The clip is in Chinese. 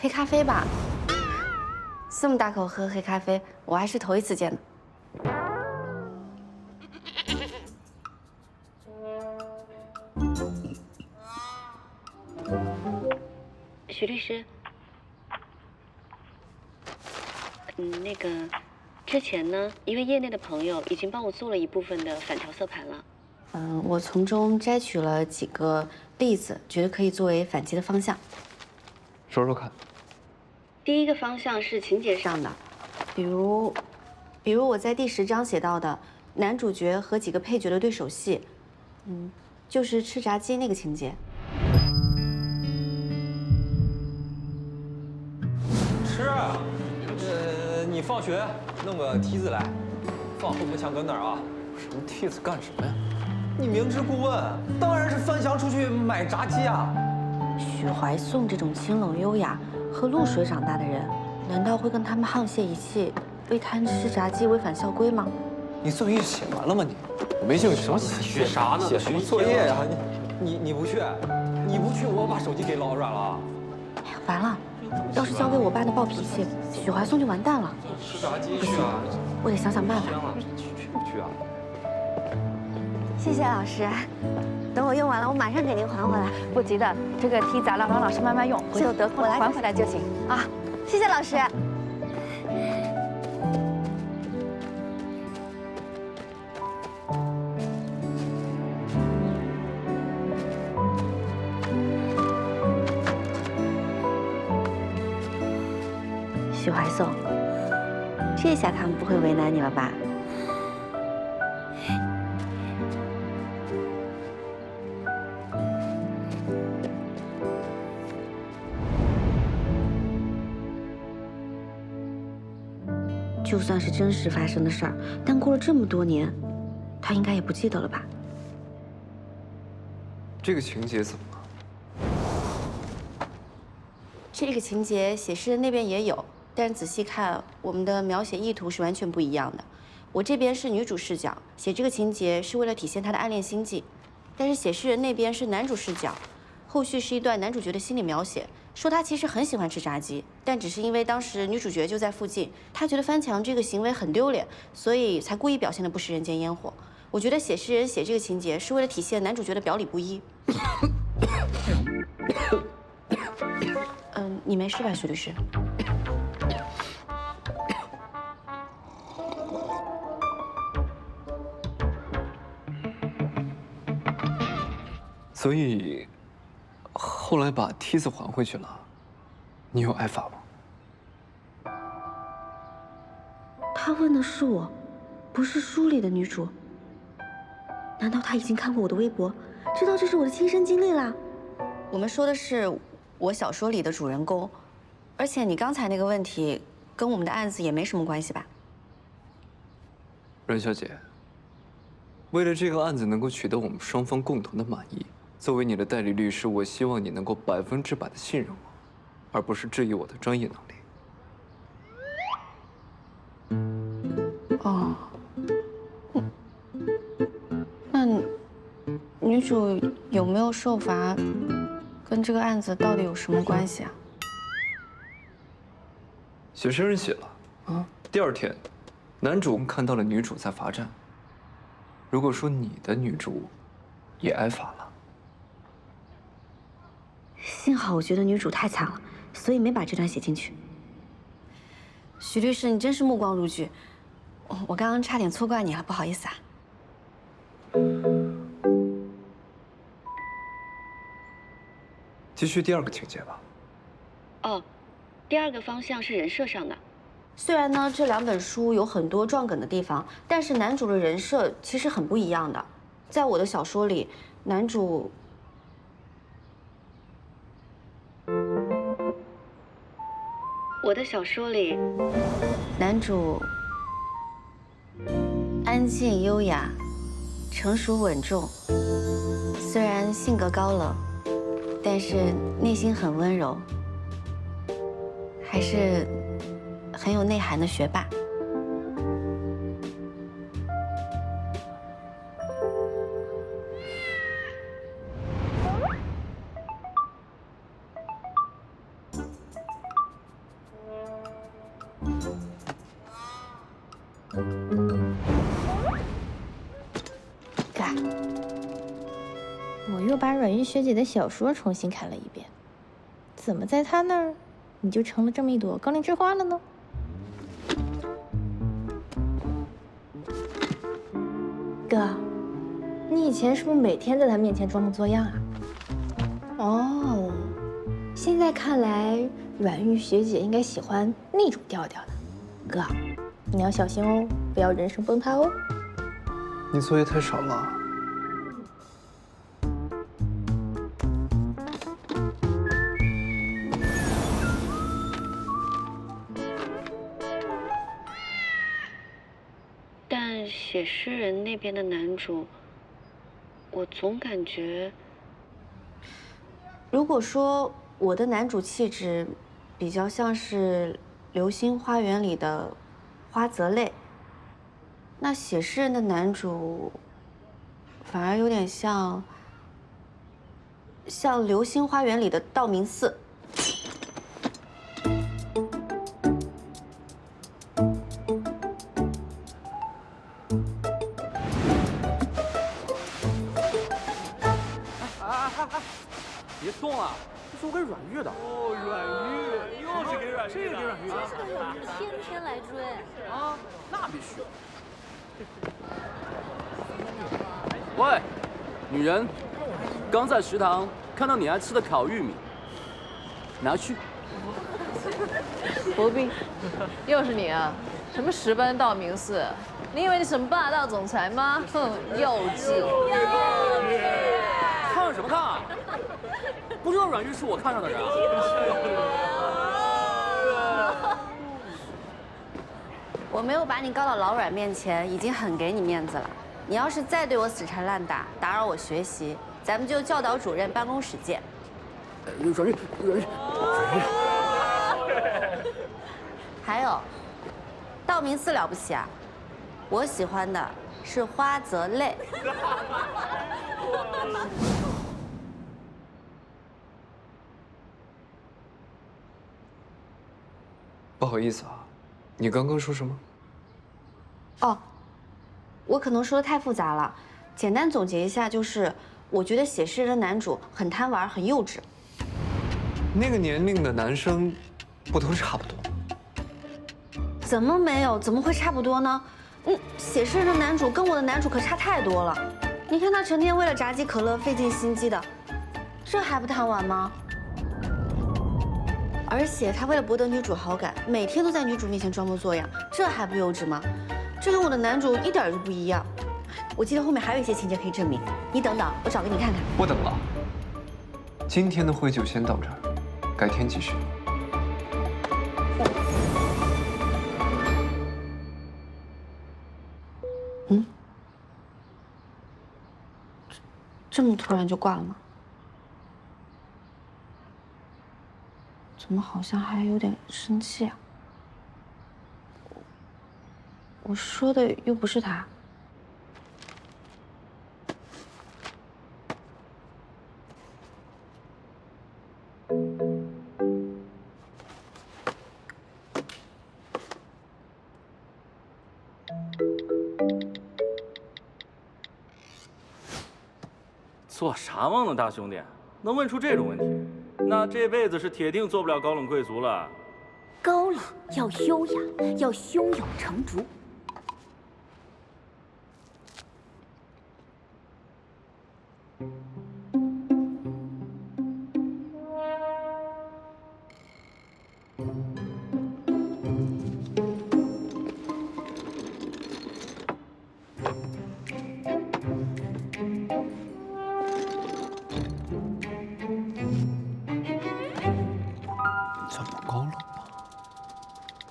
黑咖啡吧？这么大口喝黑咖啡，我还是头一次见呢。徐律师，那个，之前呢，一位业内的朋友已经帮我做了一部分的反调色盘了。我从中摘取了几个例子，觉得可以作为反击的方向。说说看。第一个方向是情节上的，比如我在第10章写到的男主角和几个配角的对手戏，就是吃炸鸡那个情节。吃啊，你放学弄个梯子来，放后门墙根那儿啊。什么梯子干什么呀？你明知故问，当然是翻墙出去买炸鸡啊。许怀颂这种清冷优雅和露水长大的人，难道会跟他们沆瀣一气，为贪吃炸鸡违反校规吗？你作业写完了吗？你我没兴趣。什么写啥呢？写什么作业呀？你不去，你不去，我把手机给老阮了。哎呀，完了！要是交给我爸那暴脾气，许怀颂就完蛋了。吃炸鸡去啊！我得想想办法。去不去啊？谢谢老师，等我用完了，我马上给您还回来。不急的，这个梯子啊，让老师慢慢用，回头得空了还回来就行啊。谢谢老师。许怀颂，这下他们不会为难你了吧？就算是真实发生的事儿，但过了这么多年，他应该也不记得了吧？这个情节怎么了？这个情节写诗人那边也有，但是仔细看，我们的描写意图是完全不一样的。我这边是女主视角，写这个情节是为了体现她的暗恋心迹，但是写诗人那边是男主视角，后续是一段男主角的心理描写，说他其实很喜欢吃炸鸡，但只是因为当时女主角就在附近，他觉得翻墙这个行为很丢脸，所以才故意表现得不食人间烟火。我觉得写诗人写这个情节是为了体现男主角的表里不一。你没事吧，许律师？所以，后来把梯子还回去了，你有挨罚吗？他问的是我，不是书里的女主。难道他已经看过我的微博，知道这是我的亲身经历啦？我们说的是我小说里的主人公，而且你刚才那个问题跟我们的案子也没什么关系吧？阮小姐，为了这个案子能够取得我们双方共同的满意，作为你的代理律师，我希望你能够100%的信任我，而不是质疑我的专业能力。哦，那女主有没有受罚，跟这个案子到底有什么关系啊？写诗人写了，第2天，男主看到了女主在罚站。如果说你的女主也挨罚了，幸好我觉得女主太惨了，所以没把这段写进去。许律师，你真是目光如炬，我刚刚差点错怪你了，不好意思啊。继续第2个情节吧。哦，第2个方向是人设上的。虽然呢，这2本书有很多撞梗的地方，但是男主的人设其实很不一样的。在我的小说里，男主我的小说里，男主安静优雅、成熟稳重，虽然性格高冷，但是内心很温柔，还是很有内涵的学霸。嘎，我又把阮玉学姐的小说重新看了一遍，怎么在她那儿你就成了这么一朵高岭之花了呢？哥，你以前是不是每天在她面前装模作样啊？哦，现在看来阮玉学姐应该喜欢那种调调的。哥，你要小心哦，不要人生崩塌哦。你作业太少了。但写诗人那边的男主，我总感觉，如果说我的男主气质比较像是《流星花园》里的花泽类，那写诗人的男主反而有点像《流星花园》里的道明寺。别动啊！这是我给阮玉的。哦，阮玉，又是给阮玉的。这个给阮玉的。这个有人天天来追啊，那必须。喂，女人，刚在食堂看到你爱吃的烤玉米，拿去。不必，又是你啊！什么十班道明寺？你以为你什么霸道总裁吗？哼，幼稚！看什么看啊？不知道阮玉是我看上的人啊？我没有把你告到老阮面前，已经很给你面子了。你要是再对我死缠烂打，打扰我学习，咱们就教导主任办公室见。阮玉。还有，道明寺了不起啊？我喜欢的是花泽类。不好意思啊，你刚刚说什么？哦，我可能说的太复杂了，简单总结一下就是，我觉得写诗人的男主很贪玩，很幼稚。那个年龄的男生，不都差不多？怎么没有？怎么会差不多呢？写诗人的男主跟我的男主可差太多了。你看他成天为了炸鸡可乐费尽心机的，这还不贪玩吗？而且他为了博得女主好感，每天都在女主面前装模作样，这还不幼稚吗？这跟我的男主一点都不一样。我记得后面还有一些情节可以证明，你等等，我找给你看看。不等了，今天的会就先到这儿，改天继续。这么突然就挂了吗？怎么好像还有点生气啊？我说的又不是他。做啥梦呢，大兄弟？能问出这种问题，那这辈子是铁定做不了高冷贵族了。高冷要优雅，要胸有成竹。